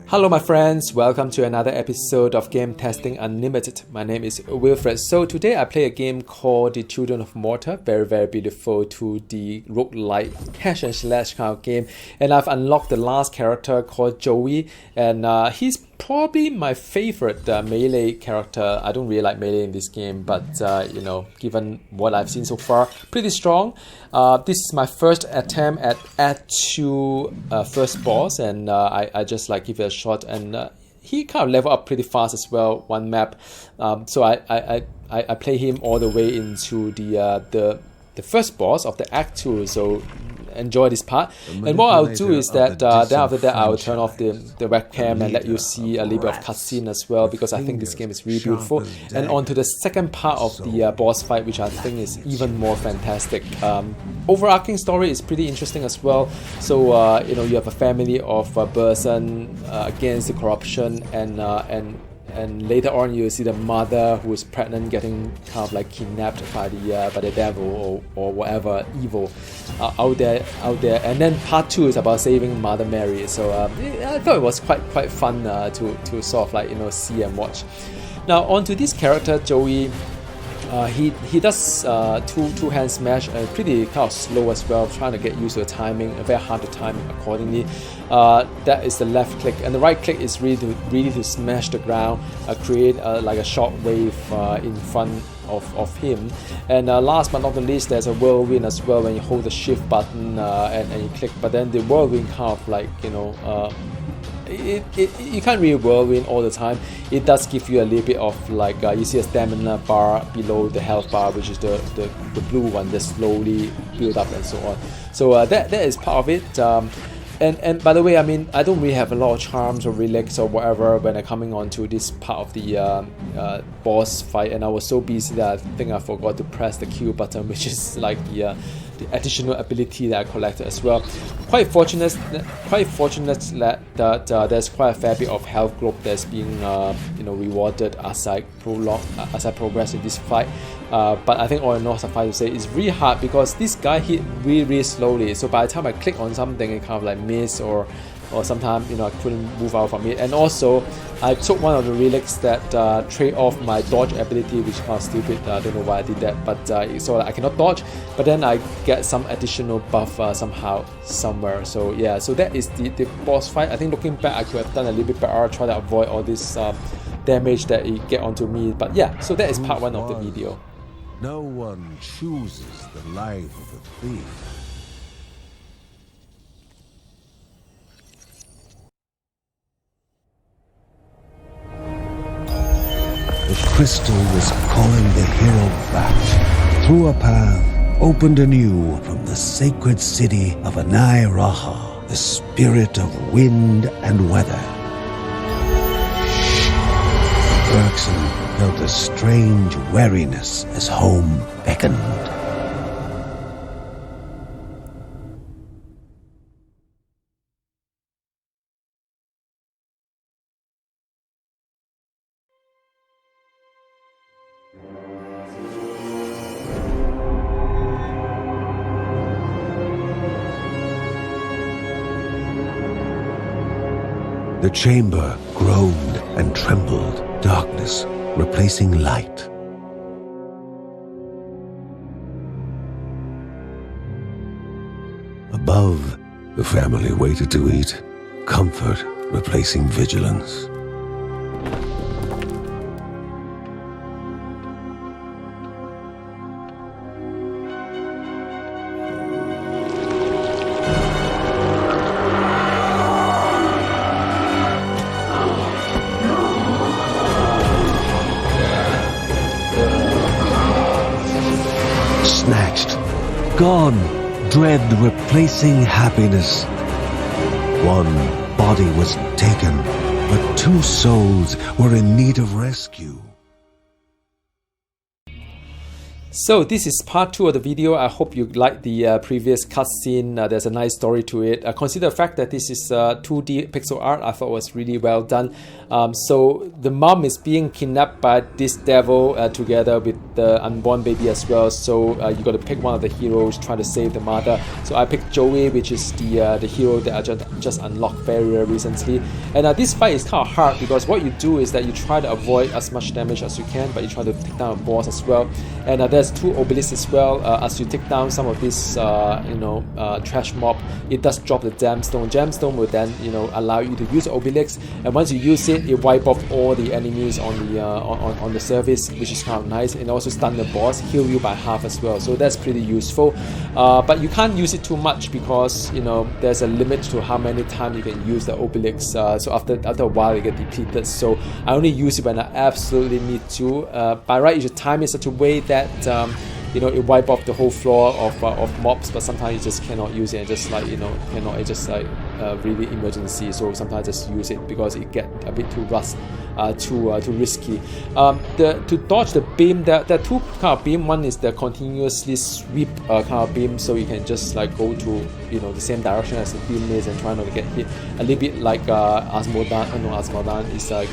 Hello my friends, welcome to another episode of Game Testing Unlimited. My name is Wilfred. So today I play a game called The Children of Morta. Very beautiful 2D roguelike hash and slash kind of game. And I've unlocked the last character called Joey, and he's probably my favorite melee character. I don't really like melee in this game, but given what I've seen so far, pretty strong. This is my first attempt at Act 2 first boss, and I just give it a shot, and he kind of leveled up pretty fast as well, one map. So I play him all the way into the first boss of the Act 2, so enjoy this part. And what I'll do is that then after that I'll turn off the webcam and let you see a little bit of cutscene as well, because I think this game is really beautiful. And on to the second part of the boss fight, which I think is even more fantastic. Overarching story is pretty interesting as well. So you have a family of a person against the corruption, and later on you'll see the mother who is pregnant getting kind of kidnapped by the devil or whatever evil out there. And then part 2 is about saving Mother Mary. So I thought it was quite fun to sort of see and watch. Now on to this character Joey. He does two hand smash, pretty kind of slow as well, trying to get used to the timing, very hard to time accordingly. That is the left click, and the right click is really to smash the ground, create a shock wave in front of him. And last but not the least, there's a whirlwind as well when you hold the shift button and you click, but then the whirlwind kind of you can't really whirlwind all the time. It does give you a little bit of you see a stamina bar below the health bar, which is the blue one that slowly build up and so on. So that is part of it. And by the way, I don't really have a lot of charms or relics or whatever when I'm coming on to this part of the boss fight, and I was so busy that I think I forgot to press the Q button, which is the additional ability that I collected as well. Quite fortunate that there's quite a fair bit of health globe that's being rewarded as I progress in this fight. But I think all in all, suffice to say, it's really hard because this guy hit really slowly. So by the time I click on something, it kind of miss or sometimes I couldn't move out from it. And also I took one of the relics that trade off my dodge ability, which is kind of stupid. I don't know why I did that, but so I cannot dodge, but then I get some additional buff somehow somewhere. So yeah, so that is the boss fight. I think looking back, I could have done a little bit better, try to avoid all this damage that it get onto me. But yeah, so that is part 1 of the video. No one chooses the life of a thief. The crystal was calling the hero back through a path opened anew from the sacred city of Anai Raha, the spirit of wind and weather. Bergson felt a strange weariness as home beckoned. The chamber groaned and trembled, darkness replacing light. Above, the family waited to eat, comfort replacing vigilance. Snatched, gone, dread replacing happiness. One body was taken, but 2 souls were in need of rescue. So this is part 2 of the video. I hope you liked the previous cutscene. There's a nice story to it. Consider the fact that this is 2D pixel art. I thought was really well done. So the mom is being kidnapped by this devil together with the unborn baby as well. So you got to pick one of the heroes, try to save the mother. So I picked Joey, which is the hero that I just unlocked very recently. And this fight is kind of hard because what you do is that you try to avoid as much damage as you can, but you try to take down a boss as well. And there's 2 obelisks as well. As you take down some of this trash mob, it does drop the gemstone. Gemstone will then allow you to use obelisk, and once you use it, it wipe off all the enemies on the surface, which is kind of nice, and also stun the boss, heal you by half as well. So that's pretty useful. But you can't use it too much because there's a limit to how many times you can use the obelisk. So after a while, it gets depleted. So I only use it when I absolutely need to. By right, you should time it such a way that it wipe off the whole floor of mobs, but sometimes you just cannot use it, and just it's just really emergency. So sometimes I just use it because it get a bit too too risky. To dodge the beam, there are 2 kind of beam. One is the continuously sweep kind of beam, so you can just go to the same direction as the beam is and try not to get hit. A little bit like Asmodan is like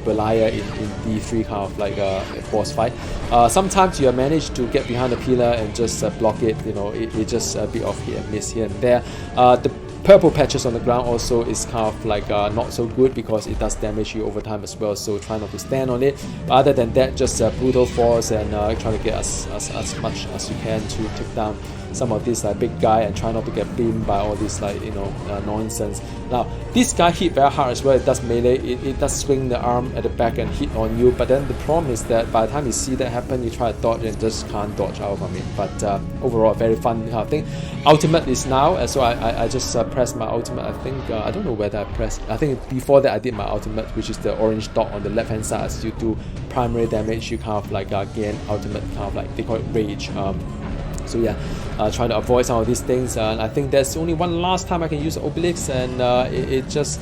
Belial in D3 kind of like a boss fight. Sometimes you manage to get behind the pillar and just block it. It just a bit of hit and miss here and there. The purple patches on the ground also is kind of like not so good because it does damage you over time as well, so try not to stand on it. But other than that, just brutal force and try to get as much as you can to take down some of this big guy and try not to get beamed by all this nonsense. Now this guy hit very hard as well. It does melee, it does swing the arm at the back and hit on you, but then the problem is that by the time you see that happen, you try to dodge and just can't dodge out from it. But overall, very fun kind of thing. Ultimate is now, so I just pressed my ultimate. I think I don't know whether I pressed. I think before that I did my ultimate, which is the orange dot on the left hand side. As you do primary damage, you kind of gain ultimate, kind of they call it rage. So yeah, try to avoid some of these things, and I think there's only one last time I can use obelisk, and it just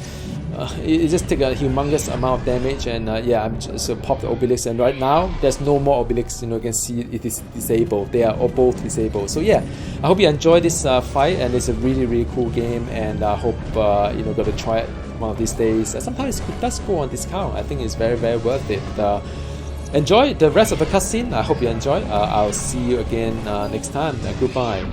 takes a humongous amount of damage, and yeah, I'm just pop the obelisk, and right now there's no more obelisks. You can see it is disabled. They are all both disabled. So yeah, I hope you enjoy this fight, and it's a really cool game, and I hope got to try it one of these days. Sometimes it does go on discount. I think it's very worth it. Enjoy the rest of the cutscene. I hope you enjoy. I'll see you again next time. Goodbye.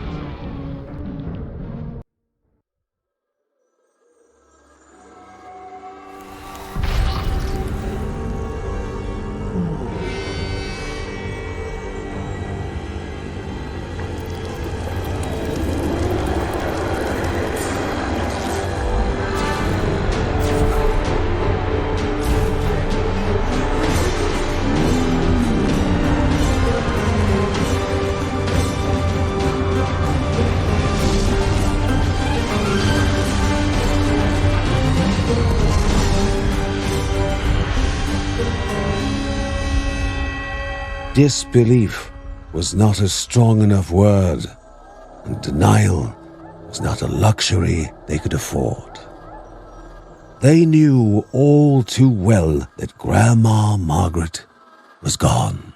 Disbelief was not a strong enough word, and denial was not a luxury they could afford. They knew all too well that Grandma Margaret was gone.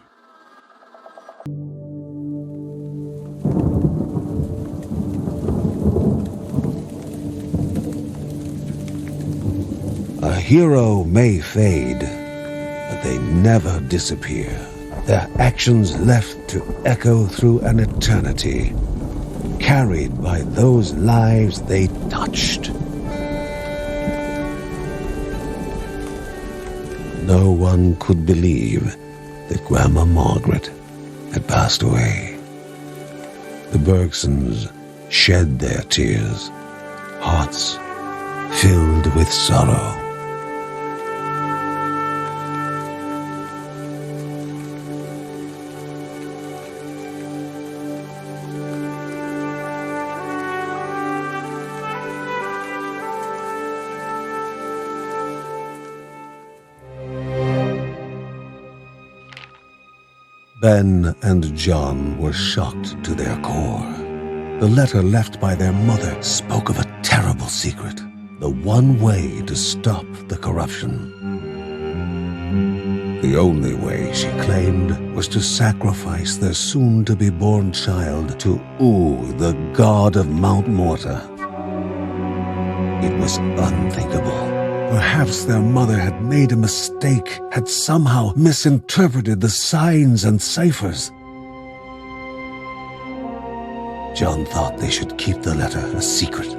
A hero may fade, but they never disappear. Their actions left to echo through an eternity, carried by those lives they touched. No one could believe that Grandma Margaret had passed away. The Bergsons shed their tears, hearts filled with sorrow. Ben and John were shocked to their core. The letter left by their mother spoke of a terrible secret, the one way to stop the corruption. The only way, she claimed, was to sacrifice their soon-to-be-born child to the god of Mount Morta. It was unthinkable. Perhaps their mother had made a mistake, had somehow misinterpreted the signs and ciphers. John thought they should keep the letter a secret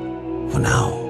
for now.